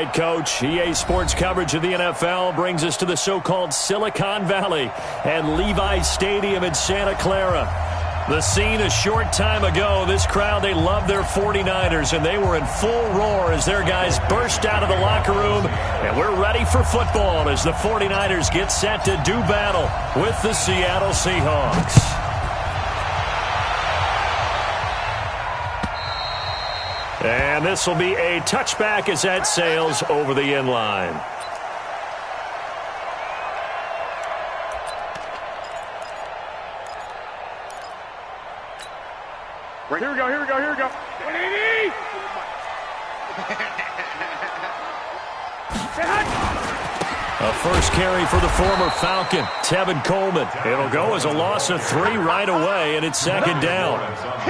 right, Coach. EA Sports coverage of the NFL brings us to the so-called Silicon Valley and Levi Stadium in Santa Clara. The scene a short time ago, this crowd, they love their 49ers, and they were in full roar as their guys burst out of the locker room. And we're ready for football as the 49ers get set to do battle with the Seattle Seahawks. And this will be a touchback as that sails over the end line. Here we go, here we go, here we go. 180! A first carry for the former Falcon, Tevin Coleman. It'll go as a loss of 3 right away, and it's second down.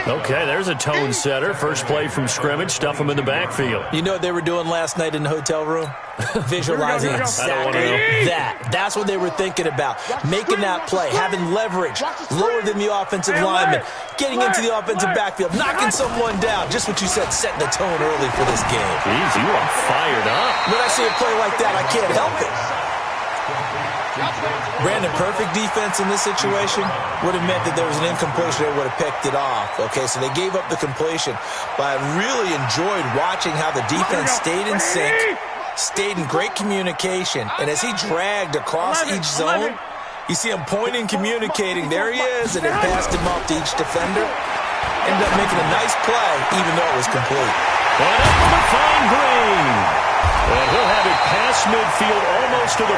Okay, there's a tone setter. First play from scrimmage, stuff him in the backfield. You know what they were doing last night in the hotel room? Visualizing exactly that. That's what they were thinking about. Making that play, having leverage, lower than the offensive lineman, getting into the offensive backfield, knocking someone down. Just what you said, setting the tone early for this game. Jeez, you are fired up. When I see a play like that, I can't help it. Brandon, perfect defense in this situation would have meant that there was an incompletion. They would have picked it off. Okay, so they gave up the completion. But I really enjoyed watching how the defense stayed in sync, stayed in great communication. And as he dragged across each zone, you see him pointing, communicating. There he is, and it passed him off to each defender. Ended up making a nice play, even though it was complete. And up to find Green. And he'll have it past midfield almost to the...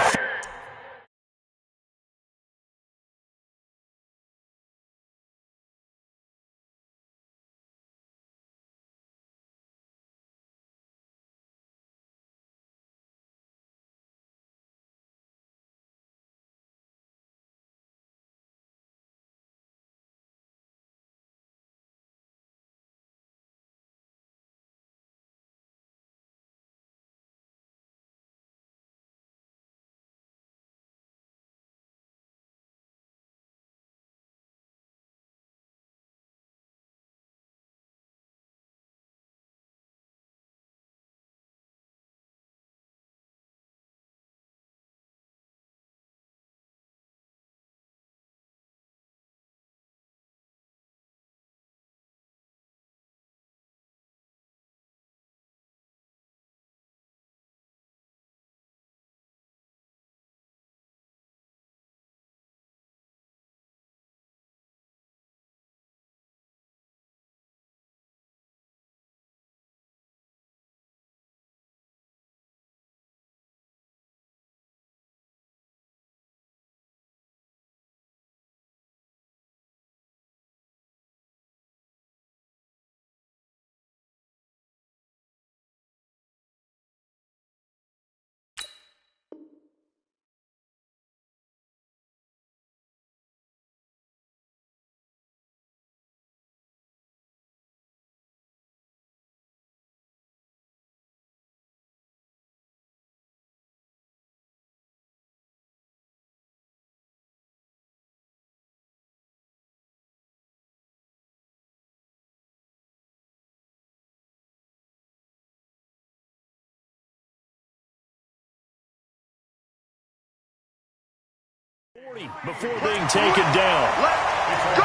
before being taken down. Let's go!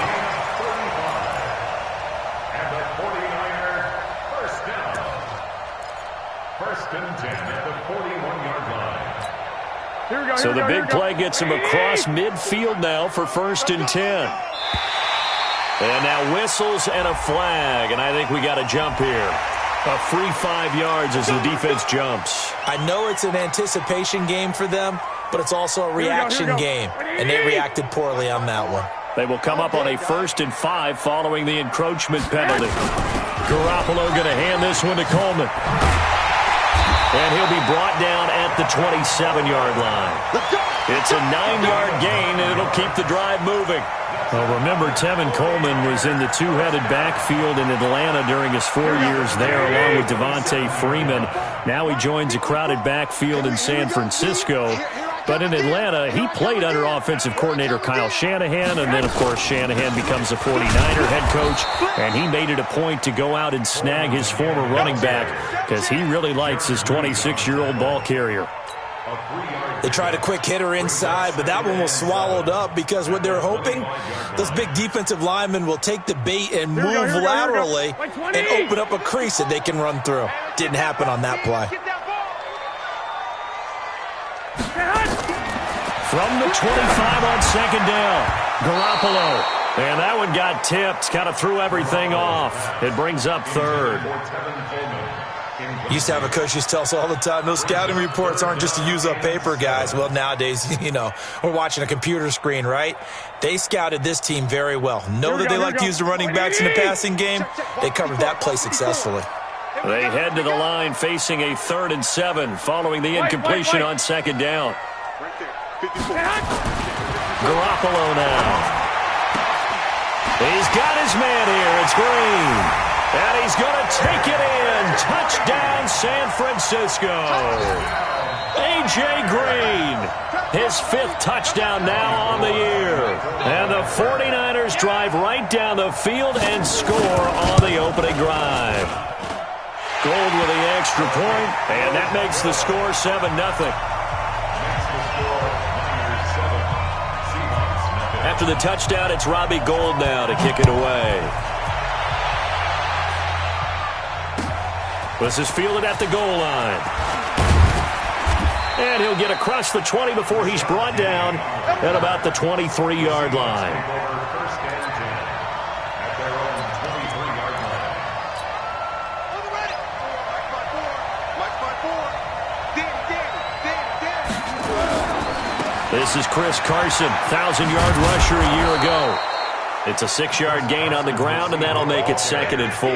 And the 49ers first down. First and 10 at the 41-yard line. Here we go, So the big play gets him across midfield now for first and 10. And now whistles and a flag, and I think we got a jump here. A free 5 yards as the defense jumps. I know it's an anticipation game for them, but it's also a reaction game, and they reacted poorly on that one. They will come up on a 1st and 5 following the encroachment penalty. Garoppolo going to hand this one to Coleman. And he'll be brought down at the 27-yard line. It's a 9-yard gain, and it'll keep the drive moving. Well, remember, Tevin Coleman was in the two-headed backfield in Atlanta during his 4 years there, along with Devontae Freeman. Now he joins a crowded backfield in San Francisco. But in Atlanta, he played under offensive coordinator Kyle Shanahan, and then, of course, Shanahan becomes a 49er head coach, and he made it a point to go out and snag his former running back because he really likes his 26-year-old ball carrier. They tried a quick hitter inside, but that one was swallowed up because what they're hoping, those big defensive linemen will take the bait and move laterally and open up a crease that they can run through. Didn't happen on that play. From the 25 on second down, Garoppolo. And that one got tipped, kind of threw everything off. It brings up third. Used to have a coach used to tell us all the time, those scouting reports aren't just to use up paper, guys. Well, nowadays, we're watching a computer screen, right? They scouted this team very well. Know that they like to use the running backs in the passing game. They covered that play successfully. They head to the line facing a 3rd and 7 following the incompletion on second down. Garoppolo now. He's got his man here. It's Green. And he's going to take it in. Touchdown, San Francisco. A.J. Green, his 5th touchdown now on the year. And the 49ers drive right down the field and score on the opening drive. Gold with the extra point, and that makes the score 7-0. After the touchdown, it's Robbie Gould now to kick it away. This is fielded at the goal line. And he'll get across the 20 before he's brought down at about the 23-yard line. This is Chris Carson, 1,000-yard rusher a year ago. It's a 6-yard gain on the ground, and that'll make it 2nd and 4.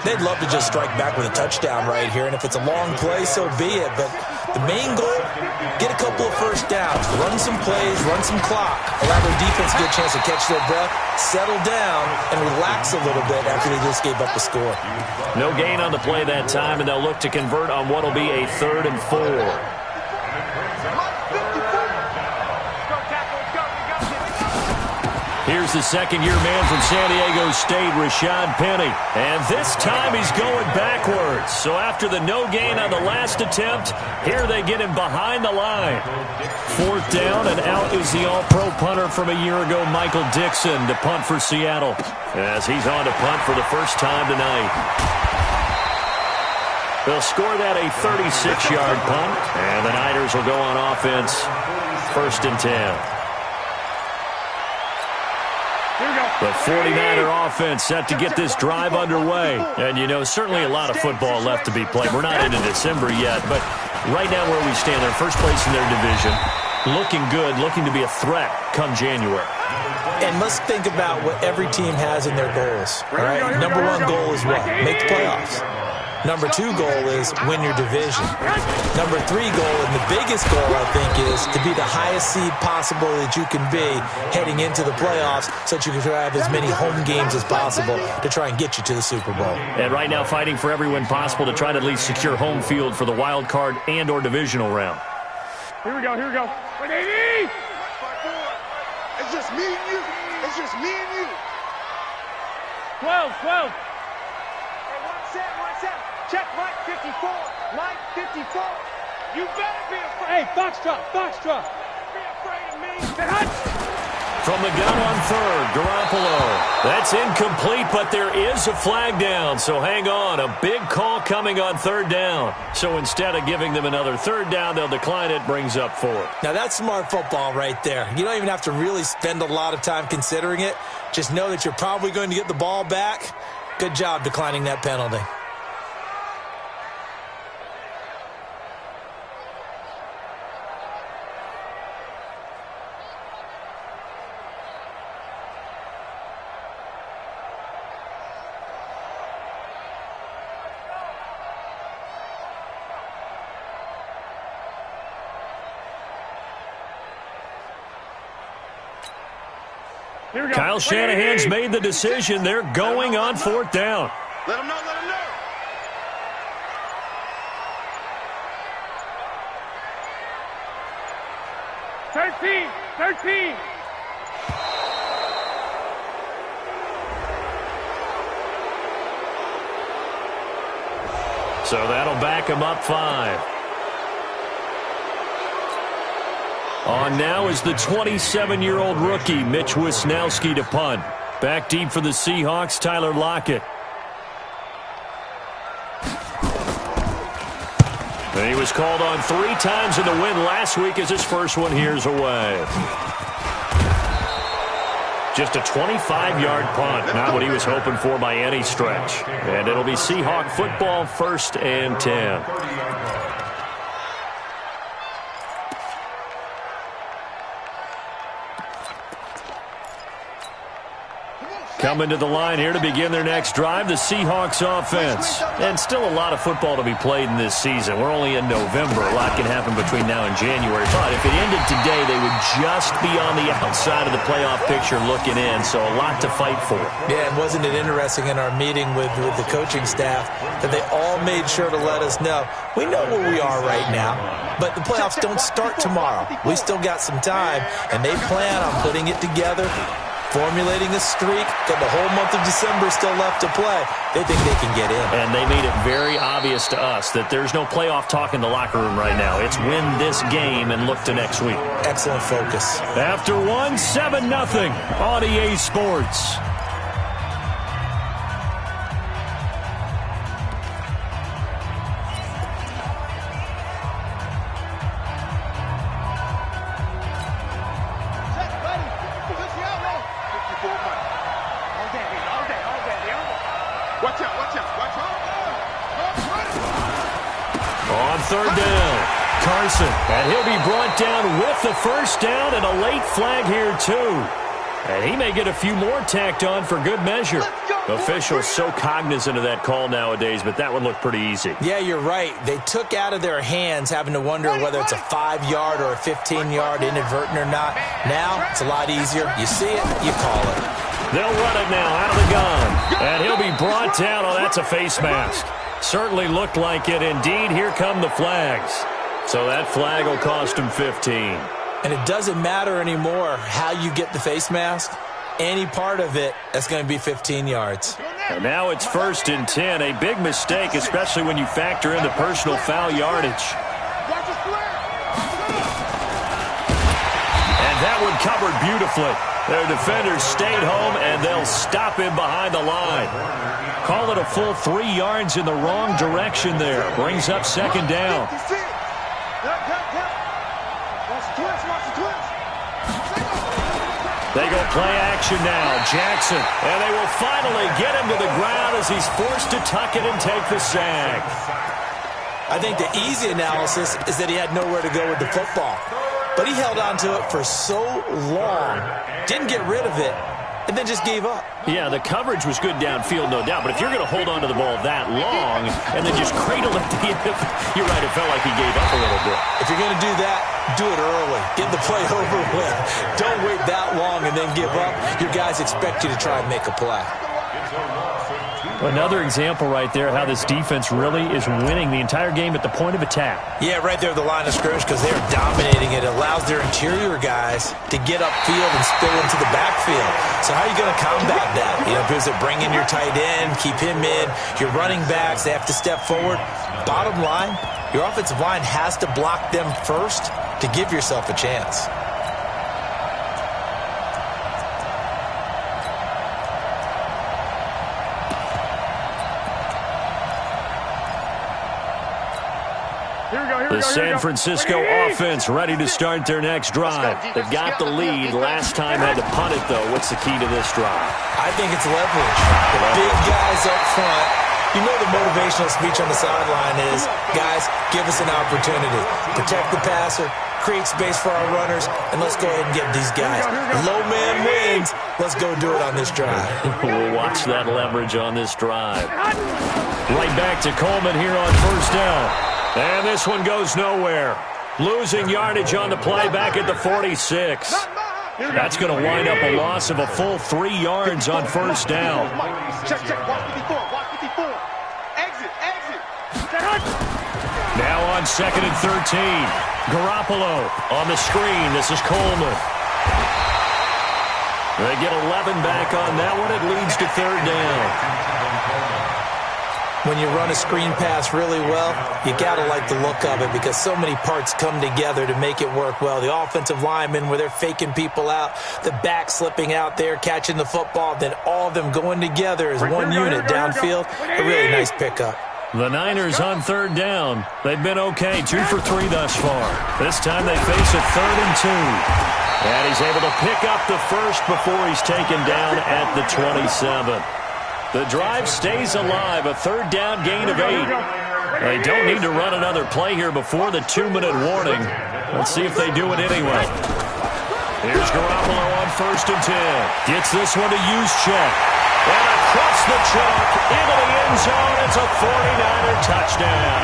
They'd love to just strike back with a touchdown right here, and if it's a long play, so be it. But the main goal, get a couple of first downs, run some plays, run some clock, allow their defense to get a chance to catch their breath, settle down, and relax a little bit after they just gave up a score. No gain on the play that time, and they'll look to convert on what will be a 3rd and 4. Here's the second-year man from San Diego State, Rashad Penny. And this time he's going backwards. So after the no gain on the last attempt, here they get him behind the line. 4th down, and out is the all-pro punter from a year ago, Michael Dixon, to punt for Seattle, as he's on to punt for the first time tonight. They'll score that a 36-yard punt, and the Niners will go on offense, 1st and 10. The 49er offense set to get this drive underway. And, certainly a lot of football left to be played. We're not into December yet, but right now where we stand, they're first place in their division. Looking good, looking to be a threat come January. And let's think about what every team has in their goals. All right? Number 1 goal is what? Make the playoffs. Number 2 goal is win your division. Number 3 goal, and the biggest goal, I think, is to be the highest seed possible that you can be heading into the playoffs so that you can have as many home games as possible to try and get you to the Super Bowl. And right now fighting for every win possible to try to at least secure home field for the wild card and or divisional round. Here we go, here we go. 180! It's just me and you. It's just me and you. 12. One set. Check Mike 54. Mike 54. You better be afraid. Hey, Foxtrot. Be afraid of me. From the gun on 3rd, Garoppolo. That's incomplete, but there is a flag down, so hang on. A big call coming on 3rd down. So instead of giving them another 3rd down, they'll decline it, brings up 4th. Now that's smart football right there. You don't even have to really spend a lot of time considering it. Just know that you're probably going to get the ball back. Good job declining that penalty. Kyle Shanahan's made the decision. They're going on 4th down. Let him know. 13. 13. So that'll back him up 5. On now is the 27-year-old rookie, Mitch Wisnowski, to punt. Back deep for the Seahawks, Tyler Lockett. And he was called on 3 times in the win last week as his first one here's away. Just a 25-yard punt, not what he was hoping for by any stretch. And it'll be Seahawk football, 1st and 10. Coming to the line here to begin their next drive, the Seahawks offense. And still a lot of football to be played in this season. We're only in November. A lot can happen between now and January. But if it ended today, they would just be on the outside of the playoff picture looking in. So a lot to fight for. Yeah, and wasn't it interesting in our meeting with the coaching staff that they all made sure to let us know, we know where we are right now, but the playoffs don't start tomorrow. We still got some time, and they plan on putting it together, formulating a streak, got the whole month of December still left to play. They think they can get in. And they made it very obvious to us that there's no playoff talk in the locker room right now. It's win this game and look to next week. Excellent focus. After 7-0 on EA Sports. On 3rd down, Carson, and he'll be brought down with the first down and a late flag here too. And he may get a few more tacked on for good measure. Officials so cognizant of that call nowadays, but that one looked pretty easy. Yeah, you're right. They took out of their hands having to wonder whether it's a 5-yard or a 15-yard inadvertent or not. Now, it's a lot easier. You see it, you call it. They'll run it now out of the gun. And he'll be brought down. Oh, that's a face mask. Certainly looked like it. Indeed, here come the flags. So that flag will cost him 15. And it doesn't matter anymore how you get the face mask. Any part of it, that's going to be 15 yards. And now it's 1st and 10. A big mistake, especially when you factor in the personal foul yardage. And that one covered beautifully. Their defenders stayed home, and they'll stop him behind the line. Call it a full 3 yards in the wrong direction there. Brings up 2nd down. They go play action now. Jackson. And they will finally get him to the ground as he's forced to tuck it and take the sack. I think the easy analysis is that he had nowhere to go with the football. But he held on to it for so long, didn't get rid of it, and then just gave up. Yeah, the coverage was good downfield, no doubt. But if you're going to hold on to the ball that long and then just cradle it to the end, you're right, it felt like he gave up a little bit. If you're going to do that, do it early. Get the play over with. Don't wait that long and then give up. Your guys expect you to try and make a play. Another example right there how this defense really is winning the entire game at the point of attack. Yeah, right there at the line of scrimmage because they're dominating it. It allows their interior guys to get upfield and spill into the backfield. So how are you going to combat that? You know, because they bring in your tight end, keep him in. Your running backs, they have to step forward. Bottom line, your offensive line has to block them first to give yourself a chance. The San Francisco offense ready to start their next drive. They've got the lead. Last time had to punt it, though. What's the key to this drive? I think it's leverage. The big guys up front. You know the motivational speech on the sideline is, guys, give us an opportunity. Protect the passer, create space for our runners, and let's go ahead and get these guys. Low man wins. Let's go do it on this drive. We'll watch that leverage on this drive. Right back to Coleman here on 1st down. And this one goes nowhere. Losing yardage on the play back at the 46. That's going to wind up a loss of a full 3 yards on 1st down. Check, check. Watch 54. Watch 54. Exit, exit. Now on 2nd and 13. Garoppolo on the screen. This is Coleman. They get 11 back on that one. It leads to 3rd down. When you run a screen pass really well, you got to like the look of it because so many parts come together to make it work well. The offensive linemen, where they're faking people out, the back slipping out there, catching the football, then all of them going together as one unit downfield. A really nice pickup. The Niners on 3rd down. They've been okay, 2 for 3 thus far. This time they face a 3rd and 2. And he's able to pick up the first before he's taken down at the 27. The drive stays alive, a 3rd down gain of 8. They don't need to run another play here before the 2-minute warning. Let's see if they do it anyway. Here's Garoppolo on 1st and 10. Gets this one to Juszczyk. And across the chalk into the end zone. It's a 49er touchdown.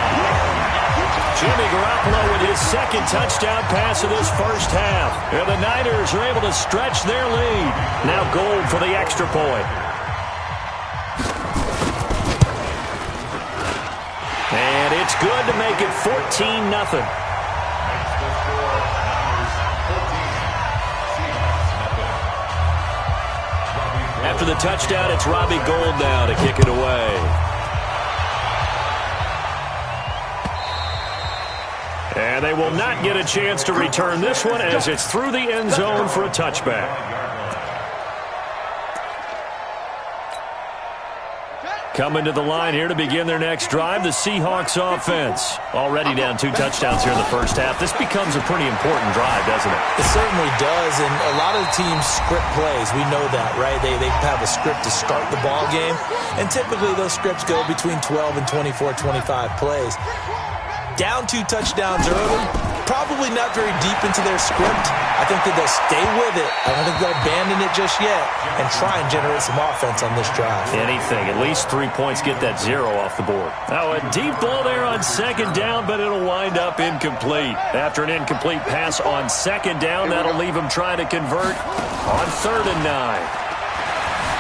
Jimmy Garoppolo with his 2nd touchdown pass of this first half. And the Niners are able to stretch their lead. Now Gold for the extra point. And it's good to make it 14-0. After the touchdown, it's Robbie Gould now to kick it away. And they will not get a chance to return this one as it's through the end zone for a touchback. Coming to the line here to begin their next drive, the Seahawks offense. Already down 2 touchdowns here in the first half. This becomes a pretty important drive, doesn't it? It certainly does, and a lot of the teams script plays. We know that, right? They have a script to start the ball game, and typically those scripts go between 12 and 24, 25 plays. Down 2 touchdowns early, probably not very deep into their script. I think that they'll stay with it. I don't think they'll abandon it just yet and try and generate some offense on this drive. Anything. At least 3 points get that 0 off the board. Now a deep ball there on 2nd down, but it'll wind up incomplete. After an incomplete pass on 2nd down, that'll leave him trying to convert on 3rd and 9.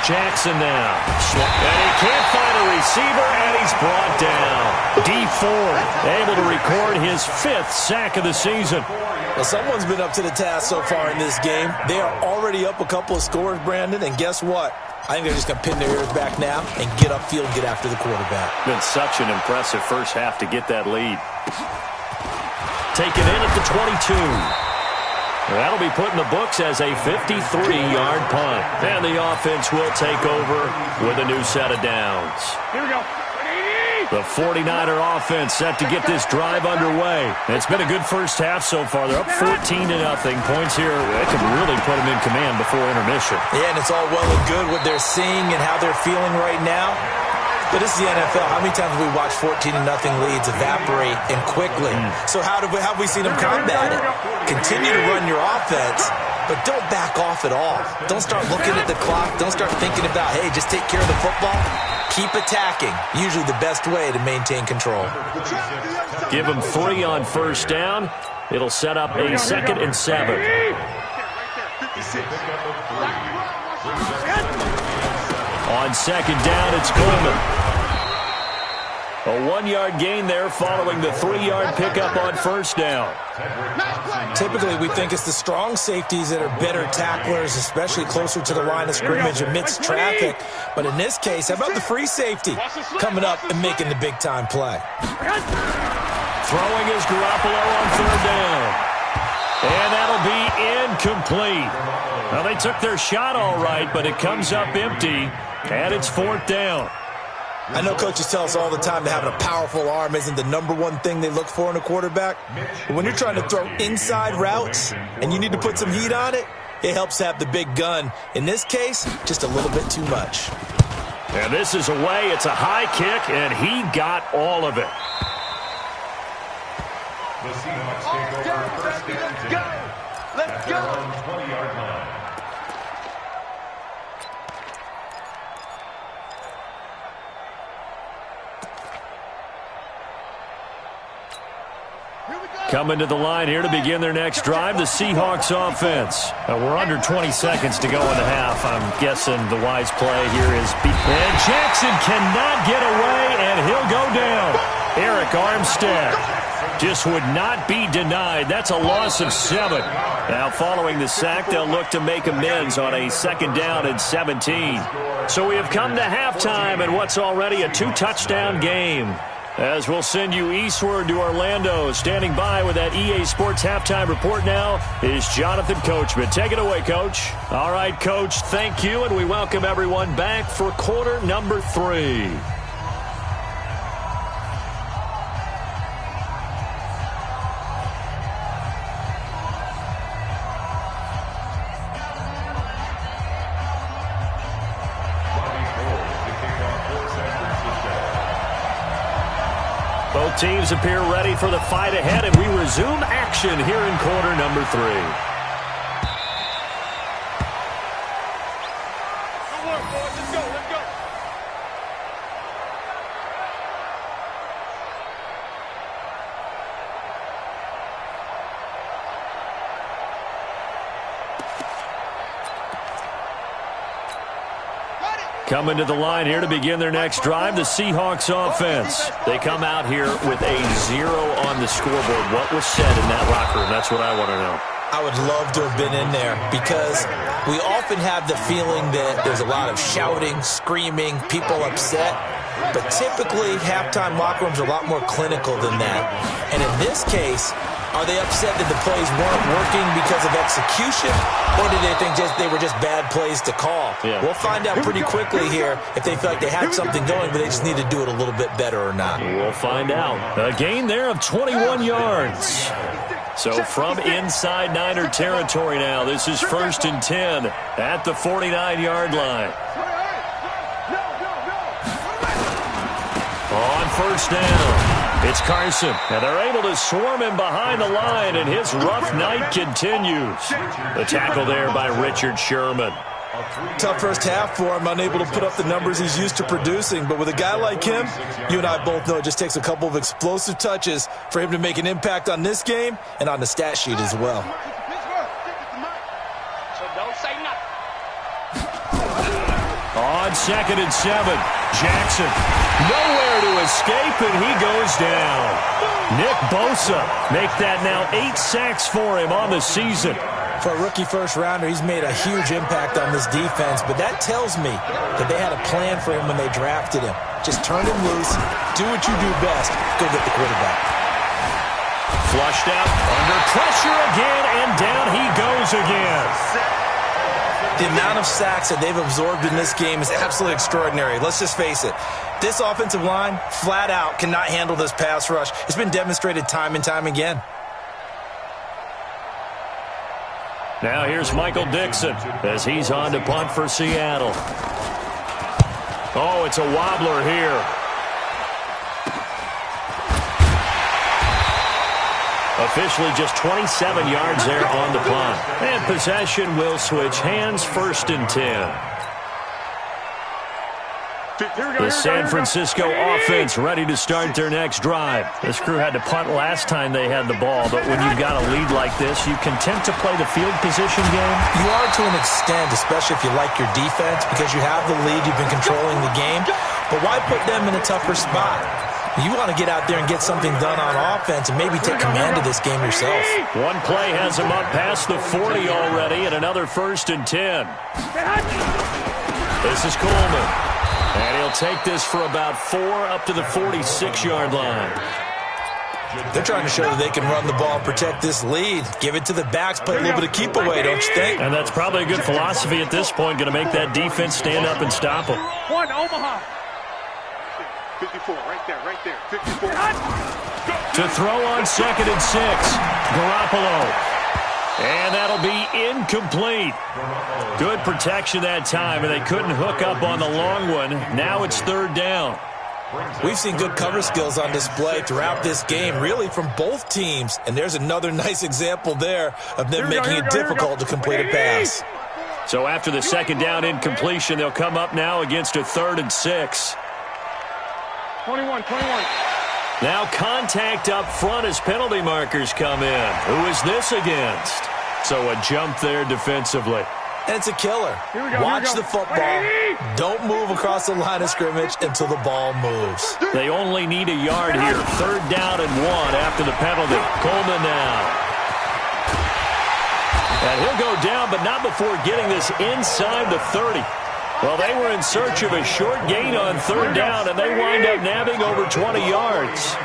Jackson now. And he can't find a receiver, and he's brought down. Dee Ford able to record his 5th sack of the season. Well, someone's been up to the task so far in this game. They are already up a couple of scores, Brandon, and guess what? I think they're just going to pin their ears back now and get upfield and get after the quarterback. Been such an impressive first half to get that lead. Taken in at the 22. That'll be put in the books as a 53-yard punt. And the offense will take over with a new set of downs. Here we go. The 49er offense set to get this drive underway. It's been a good first half so far. They're up 14-0. Points here, that could really put them in command before intermission. Yeah, and it's all well and good what they're seeing and how they're feeling right now. But this is the NFL. How many times have we watched 14-0 leads evaporate and quickly? So how have we seen them combat it? Continue to run your offense, but don't back off at all. Don't start looking at the clock. Don't start thinking about, hey, just take care of the football. Keep attacking. Usually the best way to maintain control. Give them 3 on 1st down. It'll set up a 2nd and 7. On 2nd down, it's Coleman. A 1-yard gain there following the 3-yard pickup on 1st down. Typically, we think it's the strong safeties that are better tacklers, especially closer to the line of scrimmage amidst traffic. But in this case, how about the free safety coming up and making the big-time play? Throwing is Garoppolo on 3rd down. And that'll be incomplete. Well, they took their shot all right, but it comes up empty, and it's 4th down. I know coaches tell us all the time that having a powerful arm isn't the #1 thing they look for in a quarterback. But when you're trying to throw inside routes and you need to put some heat on it, it helps to have the big gun. In this case, just a little bit too much. And this is away. It's a high kick, and he got all of it. The Seahawks take over 1st and 10. Let's go. 20-yard line. Coming to the line here to begin their next drive, the Seahawks offense. We're under 20 seconds to go in the half. I'm guessing the wise play here is... And Jackson cannot get away, and he'll go down. Eric Armstead just would not be denied. That's a loss of 7. Now, following the sack, they'll look to make amends on a 2nd down and 17. So we have come to halftime in what's already a 2-touchdown game. As we'll send you eastward to Orlando. Standing by with that EA Sports halftime report now is Jonathan Coachman. Take it away, Coach. All right, Coach, thank you, and we welcome everyone back for quarter number 3. Both teams appear ready for the fight ahead, and we resume action here in quarter number 3. Good work, boys. Let's go. Let's go. Coming to the line here to begin their next drive, the Seahawks offense. They come out here with a 0 on the scoreboard. What was said in that locker room? That's what I want to know. I would love to have been in there because we often have the feeling that there's a lot of shouting, screaming, people upset. But typically, halftime locker rooms are a lot more clinical than that. And in this case, are they upset that the plays weren't working because of execution, or did they think they were just bad plays to call? Yeah. We'll find out pretty quickly here if they feel like they had something going, but they just need to do it a little bit better or not. We'll find out. A gain there of 21 yards. So from inside Niner territory now, this is 1st and 10 at the 49-yard line. On 1st down. It's Carson, and they're able to swarm him behind the line, and his rough night continues. The tackle there by Richard Sherman. Tough first half for him, unable to put up the numbers he's used to producing. But with a guy like him, you and I both know it just takes a couple of explosive touches for him to make an impact on this game and on the stat sheet as well. On 2nd and 7, Jackson nowhere to escape, and he goes down. Nick Bosa make that now 8 sacks for him on the season. For a rookie first-rounder, he's made a huge impact on this defense, but that tells me that they had a plan for him when they drafted him. Just turn him loose, do what you do best, go get the quarterback. Flushed out, under pressure again, and down he goes again. The amount of sacks that they've absorbed in this game is absolutely extraordinary. Let's just face it. This offensive line, flat out, cannot handle this pass rush. It's been demonstrated time and time again. Now here's Michael Dixon as he's on to punt for Seattle. Oh, it's a wobbler here. Officially just 27 yards there on the punt. And possession will switch hands, 1st and 10. The San Francisco offense ready to start their next drive. This crew had to punt last time they had the ball, but when you've got a lead like this, you content to play the field position game? You are to an extent, especially if you like your defense, because you have the lead, you've been controlling the game. But why put them in a tougher spot? You want to get out there and get something done on offense and maybe take command of this game yourself. One play has him up past the 40 already, and another 1st and 10. This is Coleman. And he'll take this for about 4 up to the 46-yard line. They're trying to show that they can run the ball and protect this lead. Give it to the backs, play a little bit of keep away, don't you think? And that's probably a good philosophy at this point, going to make that defense stand up and stop them. One, Omaha. 54, right there, 54. To throw on 2nd and 6, Garoppolo. And that'll be incomplete. Good protection that time, and they couldn't hook up on the long one. Now it's 3rd down. We've seen good cover skills on display throughout this game, really from both teams. And there's another nice example there of them making it difficult to complete a pass. So after the 2nd down incompletion, they'll come up now against a 3rd and 6. 21. Now contact up front as penalty markers come in. Who is this against? So a jump there defensively. And it's a killer. Watch the football. Don't move across the line of scrimmage until the ball moves. They only need a yard here. 3rd down and 1 after the penalty. Coleman now. And he'll go down, but not before getting this inside the 30. Well, they were in search of a short gain on 3rd down, and they wind up nabbing over 20 yards.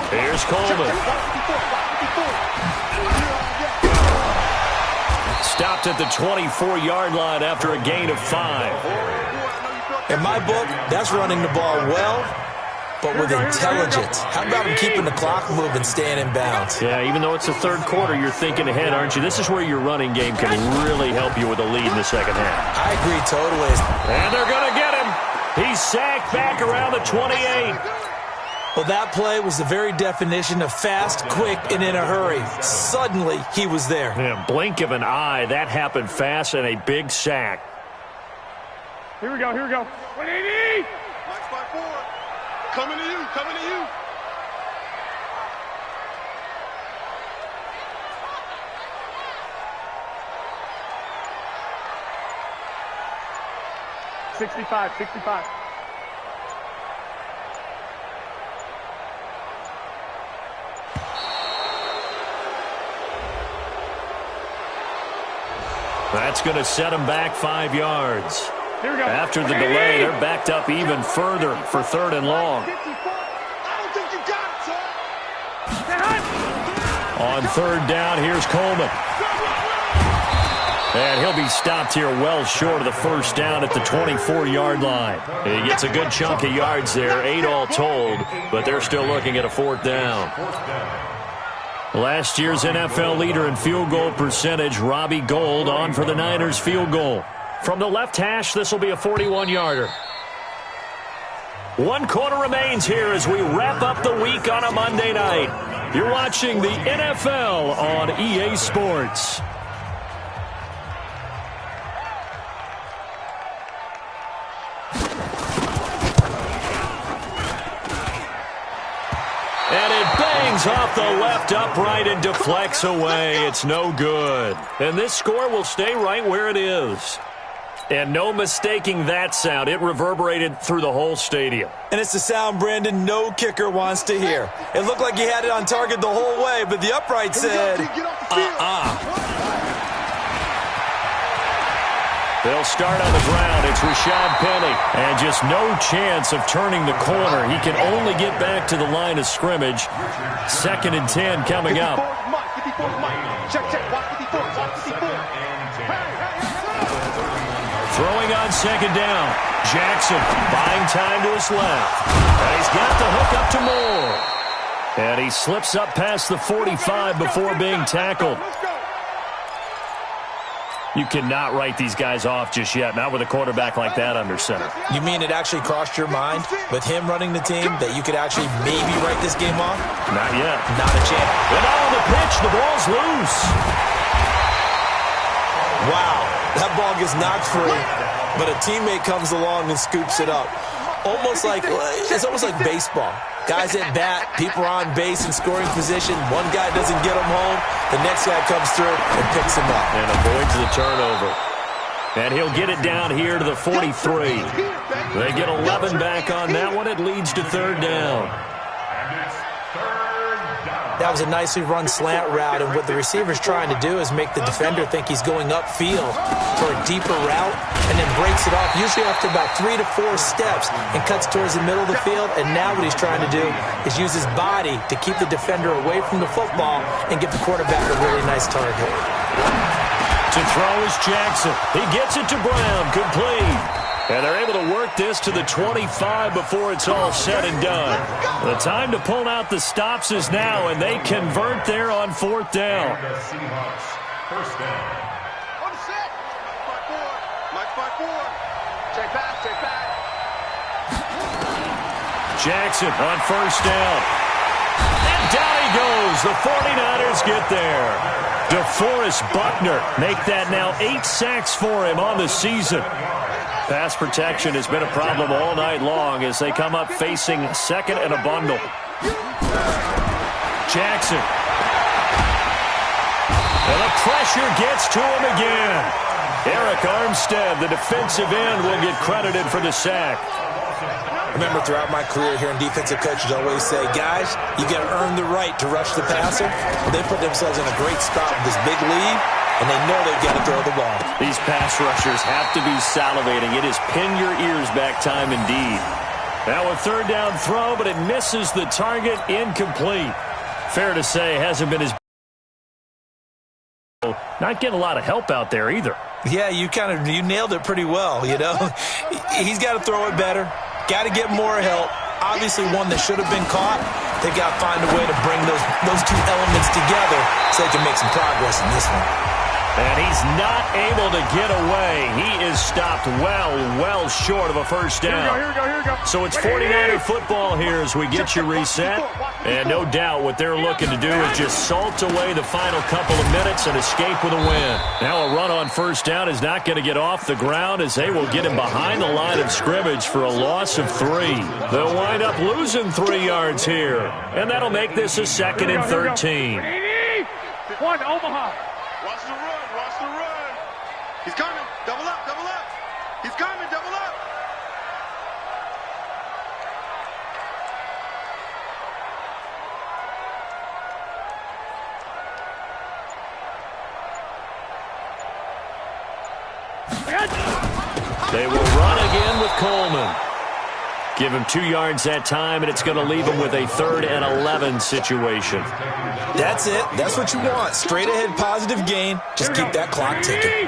Here's Coleman. Stopped at the 24-yard line after a gain of 5. In my book, that's running the ball well, but with intelligence. How about him keeping the clock moving, staying in bounds? Yeah, even though it's the 3rd quarter, you're thinking ahead, aren't you? This is where your running game can really help you with a lead in the 2nd half. I agree totally. And they're going to get him. He's sacked back around the 28. Well, that play was the very definition of fast, quick, and in a hurry. Suddenly, he was there. Yeah, blink of an eye. That happened fast and a big sack. Here we go, here we go. 180! Max by 4. Coming to you, coming to you. $65. That's going to set him back 5 yards. Here we go. After the delay, they're backed up even further for 3rd and long. I don't think you got it, son. On 3rd down, here's Coleman. And he'll be stopped here well short of the 1st down at the 24-yard line. He gets a good chunk of yards there, 8 all told, but they're still looking at a 4th down. Last year's NFL leader in field goal percentage, Robbie Gould, on for the Niners field goal. From the left hash, this will be a 41-yarder. 1 quarter remains here as we wrap up the week on a Monday night. You're watching the NFL on EA Sports. And it bangs off the left upright and deflects away. It's no good. And this score will stay right where it is. And no mistaking that sound. It reverberated through the whole stadium. And it's the sound, Brandon, no kicker wants to hear. It looked like he had it on target the whole way, but the upright said, They'll start on the ground. It's Rashad Penny. And just no chance of turning the corner. He can only get back to the line of scrimmage. 2nd and 10 coming up. Throwing on 2nd down. Jackson buying time to his left. And he's got the hook up to Moore. And he slips up past the 45 before being tackled. You cannot write these guys off just yet, not with a quarterback like that under center. You mean it actually crossed your mind with him running the team that you could actually maybe write this game off? Not yet. Not a chance. And on the pitch, the ball's loose. Wow, that ball gets knocked free, but a teammate comes along and scoops it up. It's almost like baseball. Guys at bat, people are on base in scoring position. One guy doesn't get him home. The next guy comes through and picks him up. And avoids the turnover. And he'll get it down here to the 43. They get 11 back on that one. It leads to 3rd down. That was a nicely run slant route, and what the receiver's trying to do is make the defender think he's going upfield for a deeper route and then breaks it off, usually after about 3 to 4 steps, and cuts towards the middle of the field. And now what he's trying to do is use his body to keep the defender away from the football and give the quarterback a really nice target. To throw is Jackson. He gets it to Brown, complete. And they're able to work this to the 25 before it's all said and done. The time to pull out the stops is now, and they convert there on 4th down. On the set. Max by 4. Check back. Jackson on 1st down. And down he goes. The 49ers get there. DeForest Buckner make that now 8 sacks for him on the season. Pass protection has been a problem all night long as they come up facing 2nd and a bundle. Jackson And the pressure gets to him again. Eric Armstead, the defensive end, will get credited for the sack. Remember, throughout my career here in defensive coaches always say, guys, you got to earn the right to rush the passer. They put themselves in a great spot with this big lead, and they know they've got to throw the ball. These pass rushers have to be salivating. It is pin your ears back time indeed. Now a third down throw, but it misses the target, incomplete. Fair to say, hasn't been his... Not getting a lot of help out there either. Yeah, you nailed it pretty well, you know. He's got to throw it better. Got to get more help. Obviously one that should have been caught. They've got to find a way to bring those two elements together so they can make some progress in this one. And he's not able to get away. He is stopped well short of a first down. Here we go. So it's 49er football here as we get you reset. And no doubt what they're looking to do is just salt away the final couple of minutes and escape with a win. Now a run on first down is not going to get off the ground as they will get him behind the line of scrimmage for a loss of 3. They'll wind up losing 3 yards here. And that'll make this a 2nd and 13. 1, Omaha. Watch the run. He's coming. Double up. He's coming. Double up. They will run again with Coleman. Give him 2 yards that time, and it's going to leave him with a 3rd and 11 situation. That's it. That's what you want. Straight ahead positive gain. Just keep that clock ticking.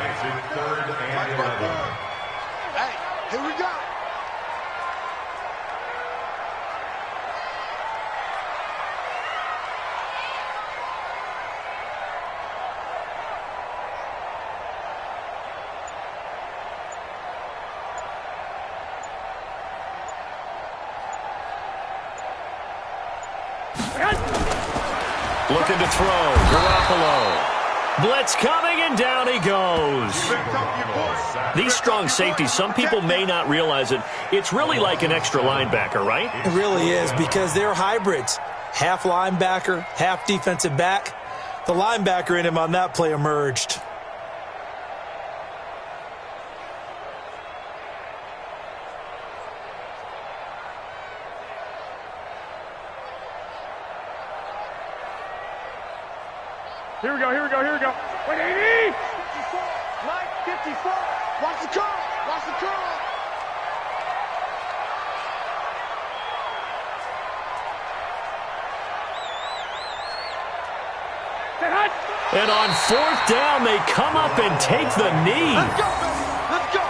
Hey, here we go. Looking to throw. Garoppolo. Blitz coming, and down he goes. These strong safeties, some people may not realize it. It's really like an extra linebacker, right? It really is, because they're hybrids. Half linebacker, half defensive back. The linebacker in him on that play emerged. Here we go. 180. 54. Watch the curl. And on 4th down, they come up and take the knee. Let's go, baby. Let's go.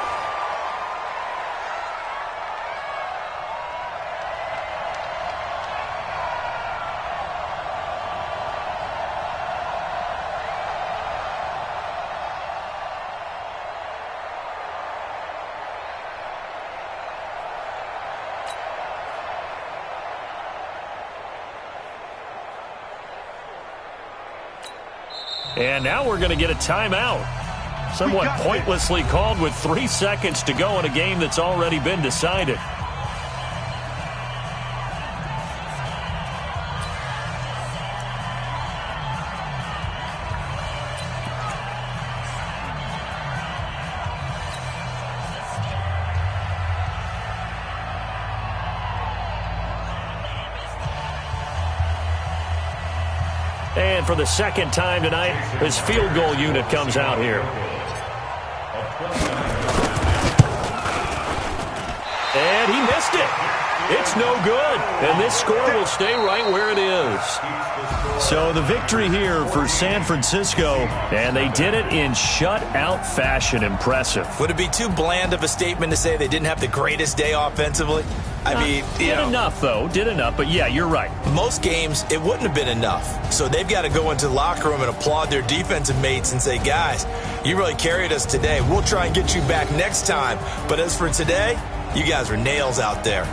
And now we're going to get a timeout. Somewhat pointlessly called with 3 seconds to go in a game that's already been decided. And for the second time tonight, his field goal unit comes out here. And he missed it. It's no good. And this score will stay right where it is. So the victory here for San Francisco, and they did it in shutout fashion. Impressive. Would it be too bland of a statement to say they didn't have the greatest day offensively? I mean, did enough, though. Did enough. But, yeah, you're right. Most games, it wouldn't have been enough. So they've got to go into the locker room and applaud their defensive mates and say, guys, you really carried us today. We'll try and get you back next time. But as for today, you guys are nails out there.